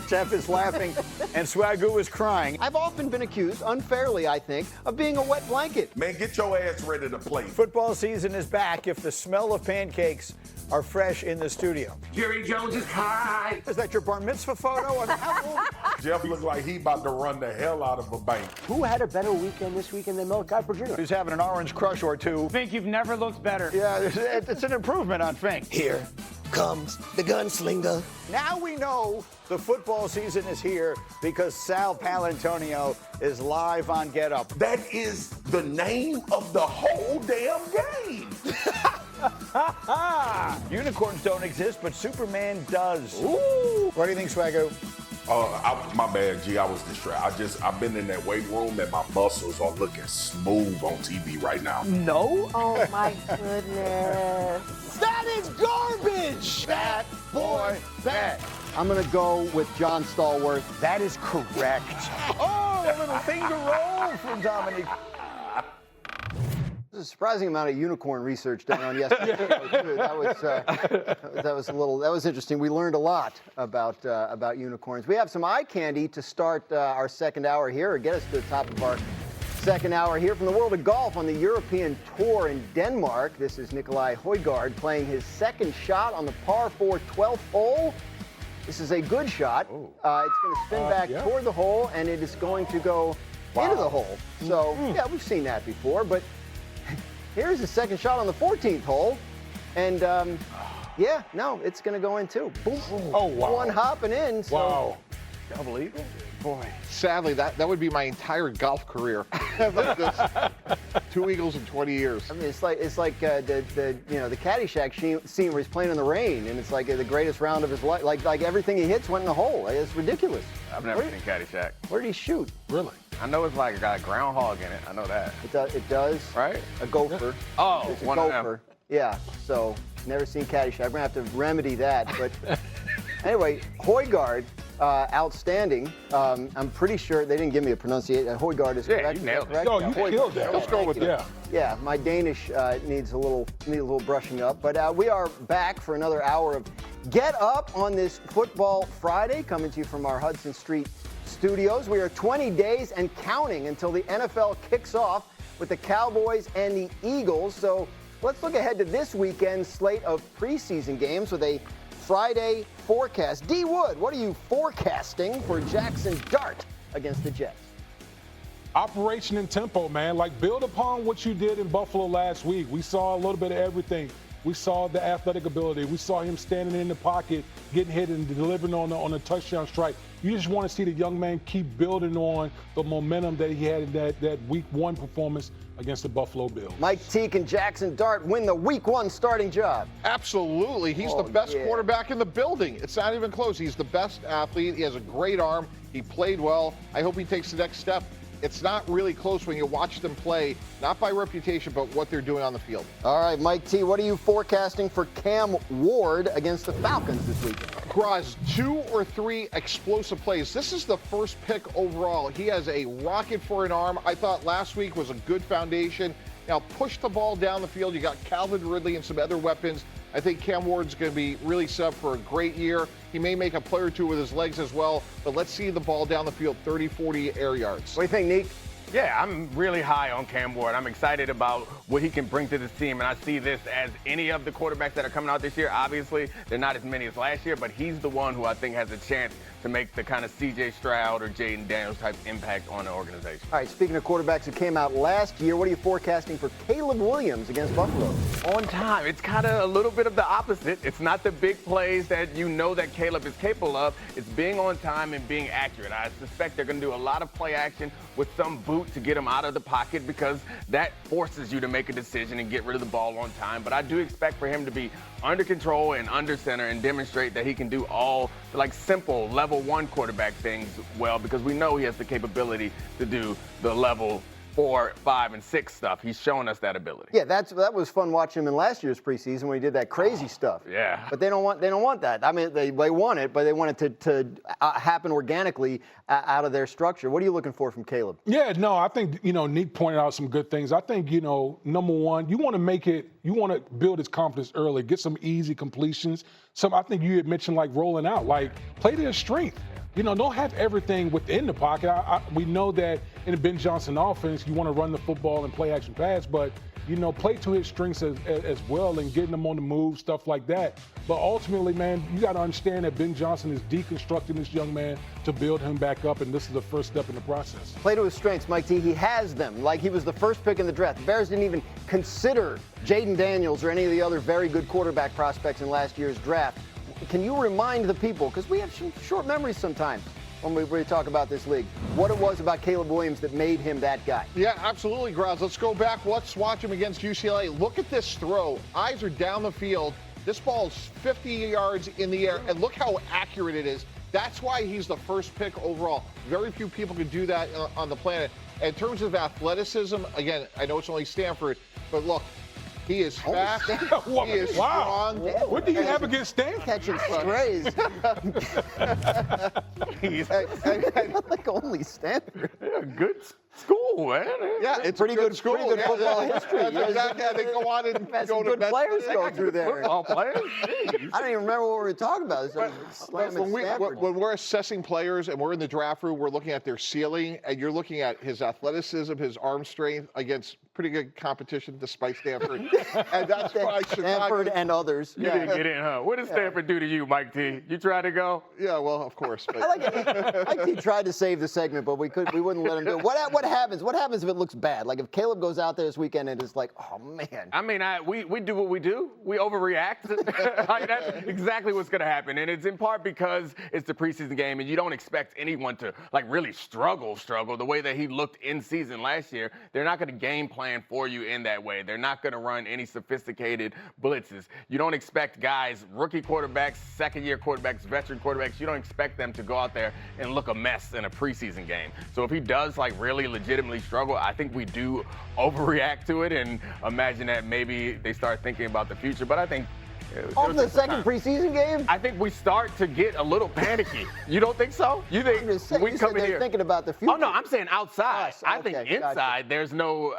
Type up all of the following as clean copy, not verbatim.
Jeff is laughing, and Swagoo is crying. I've often been accused, unfairly I think, of being a wet blanket. Man, get your ass ready to play. Football season is back if the smell of pancakes are fresh in the studio. Jerry Jones is high. Is that your bar mitzvah photo? I mean, how old? Jeff looks like he about to run the hell out of a bank. Who had a better weekend this weekend than Malachi Jr.? He's having an orange crush or two. Fink, you've never looked better. Yeah, it's an improvement on Fink. Here comes the gunslinger. Now we know the football season is here because Sal Palantonio is live on Get Up. That is the name of the whole damn game. Unicorns don't exist, but Superman does. Ooh. What do you think, Swagoo? My bad, G. I was distracted. I've been in that weight room and my muscles are looking smooth on TV right now. No? Oh my goodness. That is garbage! That boy bet. I'm going to go with John Stallworth. That is correct. Oh, a little finger roll from Domonique. There's a surprising amount of unicorn research done on yesterday. That was interesting. We learned a lot about unicorns. We have some eye candy to start our second hour here, or get us to the top of our second hour here from the world of golf on the European Tour in Denmark. This is Nikolai Højgaard playing his second shot on the par 4 12th hole. This is a good shot. It's going to spin back toward the hole, and it is going to go into the hole. So, yeah, we've seen that before, but here's the second shot on the 14th hole, and it's going to go in too. Boom. Oh, wow. One hopping in. So. Wow. Double eagle? Boy, sadly, that would be my entire golf career. Like this. 2 eagles in 20 years. I mean, it's like the Caddyshack scene where he's playing in the rain, and it's like the greatest round of his life. Like everything he hits went in the hole. It's ridiculous. I've never seen Caddyshack. Where did he shoot? Really? I know it's like got a groundhog in it. I know that. It does. Right? A gopher. Oh, it's a one of gopher. Yeah. So never seen Caddyshack. We're gonna have to remedy that. But anyway, Højgaard. Outstanding. I'm pretty sure they didn't give me a pronunciation. Højgaard is correct. You nailed it. Correct? No, you killed that. Let's go with that. Yeah, my Danish needs a little brushing up. But we are back for another hour of Get Up on this Football Friday, coming to you from our Hudson Street studios. We are 20 days and counting until the NFL kicks off with the Cowboys and the Eagles. So let's look ahead to this weekend's slate of preseason games with a Friday forecast. D. Wood, what are you forecasting for Jackson Dart against the Jets? Operation and tempo, man. Like, build upon what you did in Buffalo last week. We saw a little bit of everything. We saw the athletic ability. We saw him standing in the pocket, getting hit and delivering on a touchdown strike. You just want to see the young man keep building on the momentum that he had in that Week 1 performance against the Buffalo Bills. Mike Teague and Jackson Dart win the Week 1 starting job. Absolutely. He's the best quarterback in the building. It's not even close. He's the best athlete. He has a great arm. He played well. I hope he takes the next step. It's not really close when you watch them play, not by reputation, but what they're doing on the field. All right, Mike T., what are you forecasting for Cam Ward against the Falcons this weekend? Graz, 2 or 3 explosive plays. This is the first pick overall. He has a rocket for an arm. I thought last week was a good foundation. Now push the ball down the field. You got Calvin Ridley and some other weapons. I think Cam Ward's going to be really set up for a great year. He may make a play or two with his legs as well, but let's see the ball down the field, 30, 40 air yards. What do you think, Neek? Yeah, I'm really high on Cam Ward. I'm excited about what he can bring to this team, and I see this as any of the quarterbacks that are coming out this year. Obviously, they're not as many as last year, but he's the one who I think has a chance to make the kind of C.J. Stroud or Jaden Daniels type impact on the organization. All right, speaking of quarterbacks who came out last year, what are you forecasting for Caleb Williams against Buffalo? On time. It's kind of a little bit of the opposite. It's not the big plays that you know that Caleb is capable of. It's being on time and being accurate. I suspect they're going to do a lot of play action with some boot to get him out of the pocket because that forces you to make a decision and get rid of the ball on time. But I do expect for him to be under control and under center and demonstrate that he can do all the simple level 1 quarterback things well, because we know he has the capability to do the level 4, 5, and 6 stuff. He's showing us that ability. Yeah, that was fun watching him in last year's preseason when he did that crazy stuff. Yeah. But they don't want that. I mean, they want it, but they want it to happen organically out of their structure. What are you looking for from Caleb? Yeah, no, I think, Nick pointed out some good things. I think, number one, you want to build his confidence early, get some easy completions. I think you had mentioned like rolling out, like play to his strength. Don't have everything within the pocket. We know that in the Ben Johnson offense, you want to run the football and play action pass, but, play to his strengths as well and getting them on the move, stuff like that. But ultimately, man, you got to understand that Ben Johnson is deconstructing this young man to build him back up, and this is the first step in the process. Play to his strengths, Mike T. He has them. Like, he was the first pick in the draft. The Bears didn't even consider Jaden Daniels or any of the other very good quarterback prospects in last year's draft. Can you remind the people, because we have some short memories sometimes when we talk about this league, what it was about Caleb Williams that made him that guy? Yeah, absolutely, Grouse. Let's go back. Let's watch him against UCLA. Look at this throw. Eyes are down the field. This ball's 50 yards in the air, and look how accurate it is. That's why he's the first pick overall. Very few people can do that on the planet. In terms of athleticism, again, I know it's only Stanford, but look, he is fast. He is strong. What do you have against Stanford? Catching strays. Like only Stanford. Yeah, good school, man. Yeah, it's pretty good school. Pretty good football history. That's exactly how they go on and Had go some to good players go through there. Football players? I don't even remember what we were talking about. When we're assessing players and we're in the draft room, we're looking at their ceiling, and you're looking at his athleticism, his arm strength against pretty good competition despite Stanford. And that's why Stanford and others. You didn't get in, huh? What did Stanford do to you, Mike T? You tried to go? Yeah, well, of course. But. I like it. Mike T tried to save the segment, but we wouldn't let him do it. What happens? What happens if it looks bad? Like if Caleb goes out there this weekend and it's like, oh man. I mean, we do what we do. We overreact. Like, that's exactly what's going to happen, and it's in part because it's the preseason game, and you don't expect anyone to like really struggle the way that he looked in season last year. They're not going to game plan for you in that way. They're not going to run any sophisticated blitzes. You don't expect guys, rookie quarterbacks, second-year quarterbacks, veteran quarterbacks, you don't expect them to go out there and look a mess in a preseason game. So if he does like really legitimately struggle, I think we do overreact to it and imagine that maybe they start thinking about the future. But I think On the second preseason game? I think we start to get a little panicky. You don't think so? You think we come in here thinking about the future? Oh no, I'm saying outside. I think Okay, inside there's no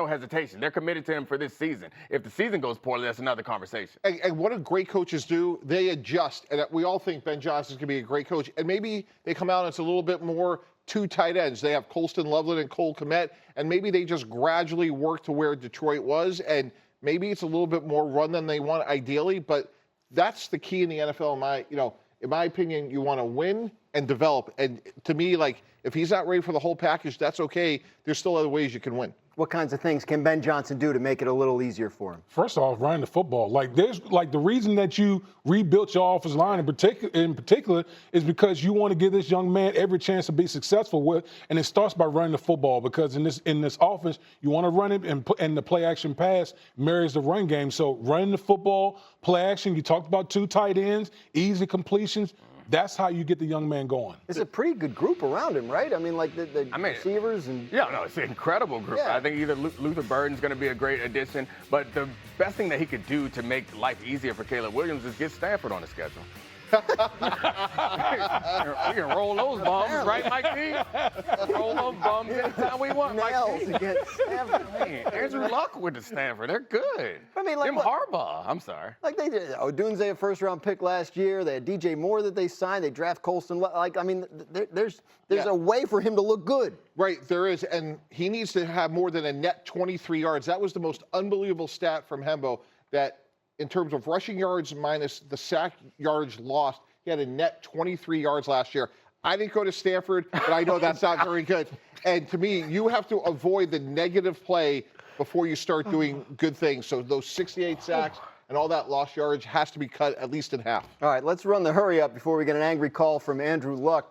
hesitation. They're committed to him for this season. If the season goes poorly, that's another conversation. And what do great coaches do? They adjust. And we all think Ben Johnson's going to be a great coach. And maybe they come out and it's a little bit more two tight ends. They have Colston Loveland and Cole Kmet. And maybe they just gradually work to where Detroit was. And maybe it's a little bit more run than they want ideally. But that's the key in the NFL. In my opinion, you want to win and develop. And to me, like, if he's not ready for the whole package, that's okay. There's still other ways you can win. What kinds of things can Ben Johnson do to make it a little easier for him? First off, running the football. The reason that you rebuilt your offensive line in particular is because you want to give this young man every chance to be successful with, and it starts by running the football because in this offense you want to run it and the play action pass marries the run game. So running the football, play action. You talked about two tight ends, easy completions. That's how you get the young man going. It's a pretty good group around him, right? I mean, like the receivers and... Yeah, no, it's an incredible group. Yeah. I think either Luther Burden's going to be a great addition, but the best thing that he could do to make life easier for Caleb Williams is get Stanford on the schedule. We can roll those bums, right, Mike D? Roll those bums anytime we want, Mike D. against Stanford. Man, Andrew Luck went to Stanford. They're good. I mean, like Jim Harbaugh. I'm sorry. Like they did. Odunze, a first-round pick last year. They had DJ Moore that they signed. They draft Colston. There's a way for him to look good. Right, there is, and he needs to have more than a net 23 yards. That was the most unbelievable stat from Hembo, that in terms of rushing yards minus the sack yards lost, he had a net 23 yards last year. I didn't go to Stanford, but I know that's not very good. And to me, you have to avoid the negative play before you start doing good things. So those 68 sacks and all that lost yards has to be cut at least in half. All right, let's run the hurry up before we get an angry call from Andrew Luck.